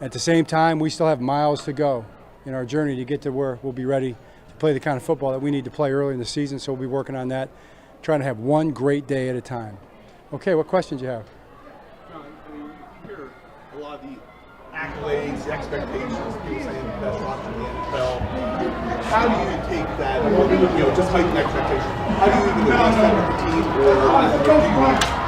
At the same time, we still have miles to go in our journey to get to where we'll be ready to play the kind of football that we need to play early in the season. So we'll be working on that, trying to have one great day at a time. Okay, what questions do you have? John, I mean, you hear a lot of the accolades, the expectations, people saying the best roster in the NFL. How do you take that, just heightened expectations? How do you even address that with the team?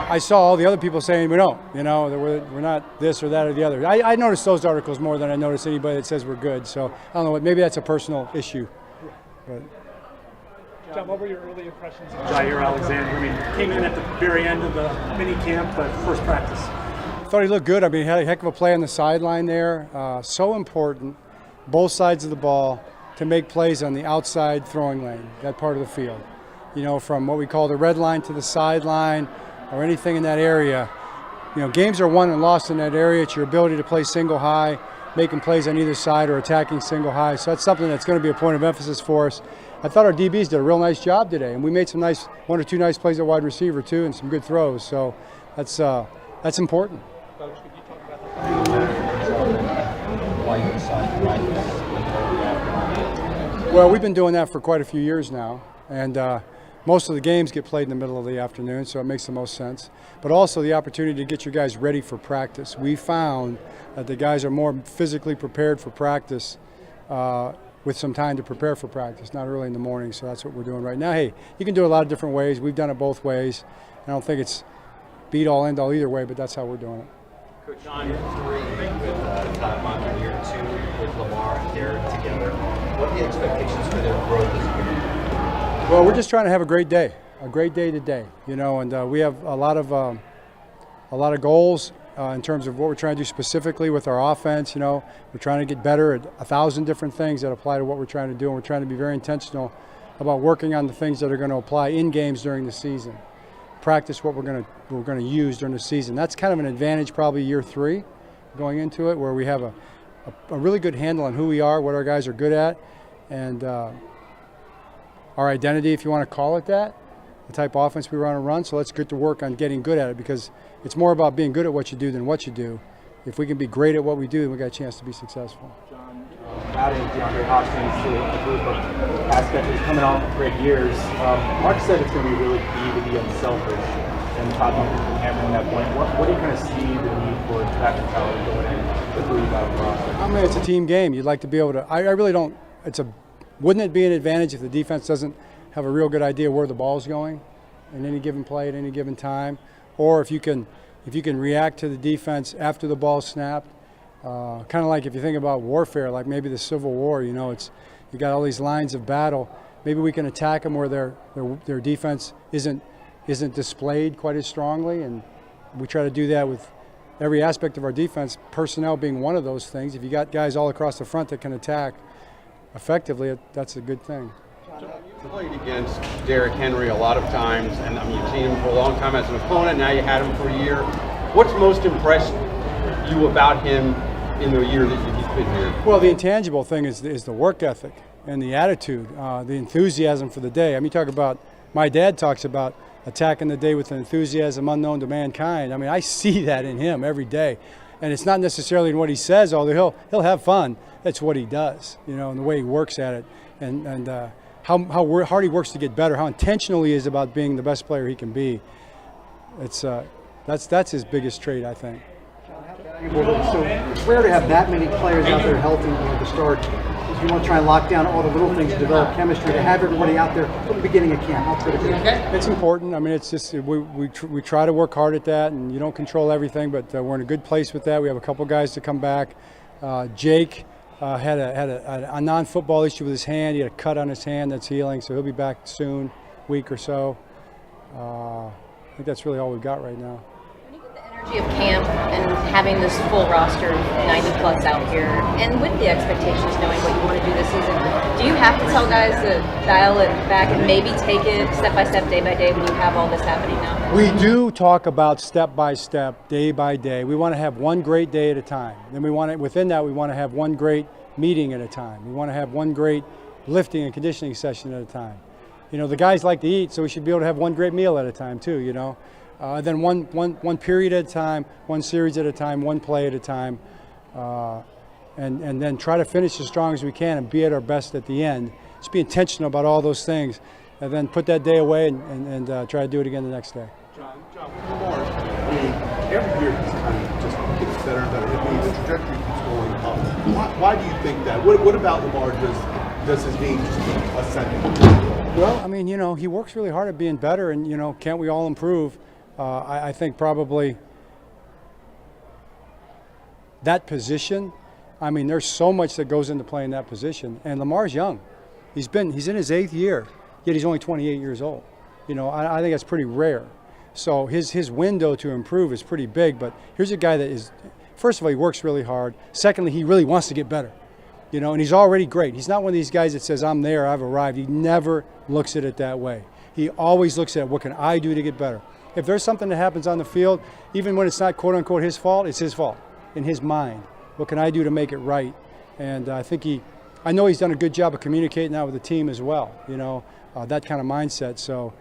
I saw all the other people saying we don't, that we're not this or that or the other. I noticed those articles more than I noticed anybody that says we're good. So I don't know, maybe that's a personal issue. But. John, what were your early impressions of Jair Alexander? I mean, came in at the very end of the mini camp, but first practice. I thought he looked good. I mean, he had a heck of a play on the sideline there. So important, both sides of the ball, to make plays on the outside throwing lane, that part of the field. From what we call the red line to the sideline or anything in that area. Games are won and lost in that area. It's your ability to play single high, making plays on either side or attacking single high. So that's something that's going to be a point of emphasis for us. I thought our DBs did a real nice job today, and we made one or two nice plays at wide receiver too, and some good throws. So that's important. Coach, could you talk about the Well, we've been doing that for quite a few years now, and most of the games get played in the middle of the afternoon, so it makes the most sense. But also the opportunity to get your guys ready for practice. We found that the guys are more physically prepared for practice with some time to prepare for practice, not early in the morning, so that's what we're doing right now. Hey, you can do it a lot of different ways. We've done it both ways. I don't think it's beat-all, end-all either way, but that's how we're doing it. Coach John, year 3 with Todd Monken, year 2 with Lamar and Derrick together. What are the expectations for their growth as a unit? Well, we're just trying to have a great day today, and we have a lot of goals in terms of what we're trying to do specifically with our offense. We're trying to get better at 1,000 different things that apply to what we're trying to do, and we're trying to be very intentional about working on the things that are going to apply in games during the season. Practice what we're going to use during the season. That's kind of an advantage probably year 3 going into it, where we have a really good handle on who we are, what our guys are good at, and our identity, if you want to call it that, the type of offense we want to run. So let's get to work on getting good at it, because it's more about being good at what you do than what you do. If we can be great at what we do, then we got a chance to be successful. John, adding DeAndre Hopkins to a group of aspects that's coming off of great years. Mark said it's going to be really key to be unselfish, and Todd Monken been hammering that point. What do you kind of see the need for that mentality going in with who you got on the roster? I mean, it's a team game. You'd like to be able to. I really don't. Wouldn't it be an advantage if the defense doesn't have a real good idea where the ball's going in any given play at any given time, or if you can react to the defense after the ball's snapped, kind of like if you think about warfare, like maybe the Civil War. You got all these lines of battle. Maybe we can attack them where their defense isn't displayed quite as strongly, and we try to do that with every aspect of our defense. Personnel being one of those things. If you got guys all across the front that can attack effectively, that's a good thing. You played against Derrick Henry a lot of times, and you've seen him for a long time as an opponent. Now you had him for a year. What's most impressed you about him in the year that he's been here? Well, the intangible thing is the work ethic and the attitude, the enthusiasm for the day. I mean, my dad talks about attacking the day with an enthusiasm unknown to mankind. I mean, I see that in him every day. And it's not necessarily in what he says, although he'll have fun. It's what he does, and the way he works at it, and how hard he works to get better, how intentional he is about being the best player he can be. That's his biggest trait, I think. So it's rare to have that many players out there healthy to start. If you want to try and lock down all the little things, develop chemistry, to have everybody out there from the beginning of camp, how critical is it? It's important. I mean, it's just we try to work hard at that, and you don't control everything, but we're in a good place with that. We have a couple guys to come back. Jake had a non-football issue with his hand. He had a cut on his hand that's healing, so he'll be back soon, week or so. I think that's really all we've got right now. When you get the energy of camp and having this full roster, 90 plus out here, and with the expectations, knowing what you want to do this season, do you have to tell guys to dial it back and maybe take it step by step, day by day when you have all this happening now? We do talk about step by step, day by day. We want to have one great day at a time. Then within that, we want to have one great meeting at a time. We want to have one great lifting and conditioning session at a time. The guys like to eat, so we should be able to have one great meal at a time too, Then one period at a time, one series at a time, one play at a time. and then try to finish as strong as we can and be at our best at the end. Just be intentional about all those things, and then put that day away and try to do it again the next day. John, Lamar, I mean, every year he's kind of just gets better and better. I mean, the trajectory keeps going up. Why do you think that? What about Lamar does his game just keep ascending? Well, I mean, he works really hard at being better, and, can't we all improve? I think probably that position, I mean, there's so much that goes into playing that position, and Lamar's young. He's in his 8th year, yet he's only 28 years old. I think that's pretty rare. So his window to improve is pretty big, but here's a guy that is, first of all, he works really hard. Secondly, he really wants to get better. And he's already great. He's not one of these guys that says, I'm there, I've arrived. He never looks at it that way. He always looks at, what can I do to get better? If there's something that happens on the field, even when it's not quote unquote his fault, it's his fault in his mind. What can I do to make it right? And I know he's done a good job of communicating that with the team as well, that kind of mindset. So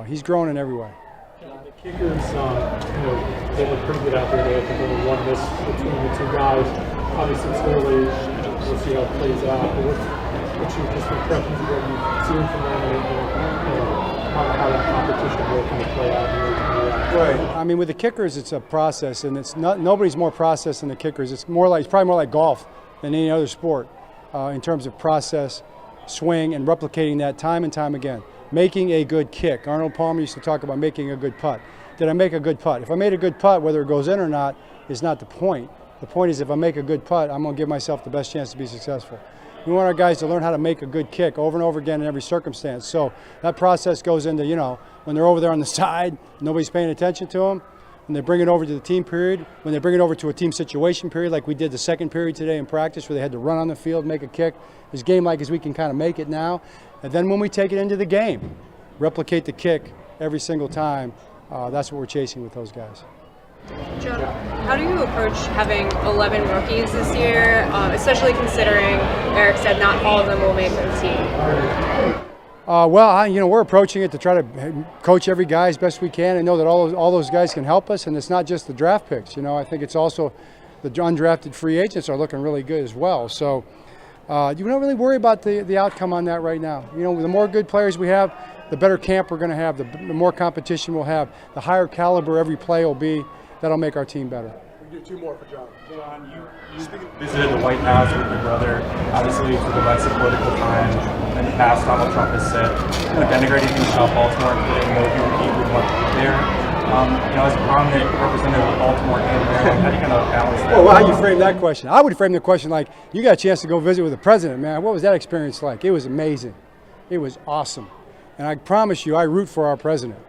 he's growing in every way. The kickers, they look pretty good out there. They have a little one miss between the two guys. Obviously, it's early. We'll see how it plays out. But what's your just impressions of what you've seen from them and how that competition will kind of play out here? Right. I mean, with the kickers, it's a process, and it's not nobody's more process than the kickers. It's probably more like golf than any other sport in terms of process, swing, and replicating that time and time again. Making a good kick. Arnold Palmer used to talk about making a good putt. Did I make a good putt? If I made a good putt, whether it goes in or not is not the point. The point is, if I make a good putt, I'm going to give myself the best chance to be successful. We want our guys to learn how to make a good kick over and over again in every circumstance. So that process goes into, when they're over there on the side, nobody's paying attention to them. When they bring it over to the team period, when they bring it over to a team situation period, like we did the second period today in practice, where they had to run on the field, make a kick, as game-like as we can kind of make it now. And then when we take it into the game, replicate the kick every single time. That's what we're chasing with those guys. John, how do you approach having 11 rookies this year, especially considering Eric said not all of them will make the team? We're approaching it to try to coach every guy as best we can and know that all those guys can help us. And it's not just the draft picks. I think it's also the undrafted free agents are looking really good as well. So you don't really worry about the outcome on that right now. The more good players we have, the better camp we're going to have, the more competition we'll have, the higher caliber every play will be. That'll make our team better. We do 2 more for John. John, you visited the White House with your brother. Obviously, it's a divisive political time. In the past, Donald Trump has said denigrating things about Baltimore, including though he would want to be there. As a prominent representative of Baltimore and Maryland, how do you kind of balance that? Well, how you frame that question? I would frame the question like, you got a chance to go visit with the president, man. What was that experience like? It was amazing. It was awesome. And I promise you, I root for our president.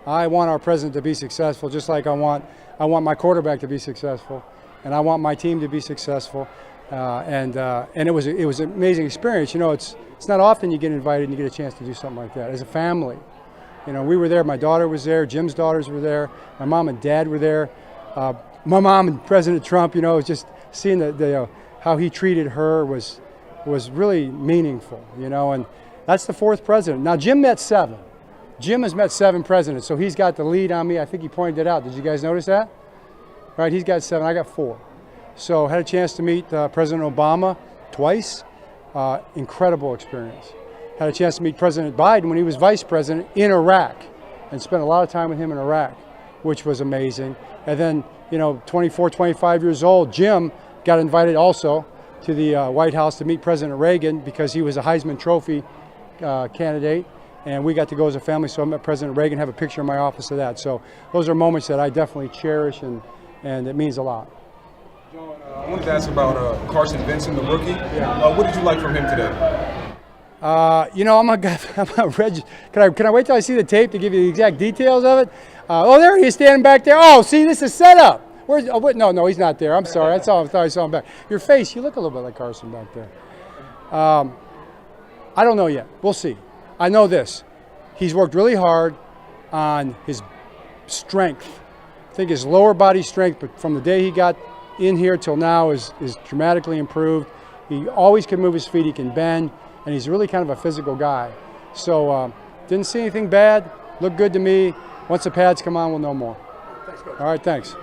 I want our president to be successful, just like I want my quarterback to be successful, and I want my team to be successful. And it was an amazing experience. It's not often you get invited and you get a chance to do something like that as a family. We were there. My daughter was there. Jim's daughters were there. My mom and dad were there. My mom and President Trump. Just seeing how he treated her was really meaningful. And that's the 4th president. Now Jim met 7. Jim has met 7 presidents, so he's got the lead on me. I think he pointed it out. Did you guys notice that? Right, he's got 7, I got 4. So had a chance to meet President Obama twice. Incredible experience. Had a chance to meet President Biden when he was vice president in Iraq and spent a lot of time with him in Iraq, which was amazing. And then, 24, 25 years old, Jim got invited also to the White House to meet President Reagan because he was a Heisman Trophy candidate. And we got to go as a family, so I met President Reagan, have a picture in my office of that. So those are moments that I definitely cherish, and it means a lot. John, I wanted to ask about Carson Benson, the rookie. Yeah. What did you like from him today? I'm a Reg. Can I wait till I see the tape to give you the exact details of it? There he is standing back there. Oh, see, this is set up. Where's? Oh, wait, no, he's not there. I'm sorry. I thought I saw him back. Your face, you look a little bit like Carson back there. I don't know yet. We'll see. I know this. He's worked really hard on his strength. I think his lower body strength, but from the day he got in here till now is dramatically improved. He always can move his feet. He can bend, and he's really kind of a physical guy. So didn't see anything bad. Looked good to me. Once the pads come on, we'll know more. Thanks, Coach. All right, thanks.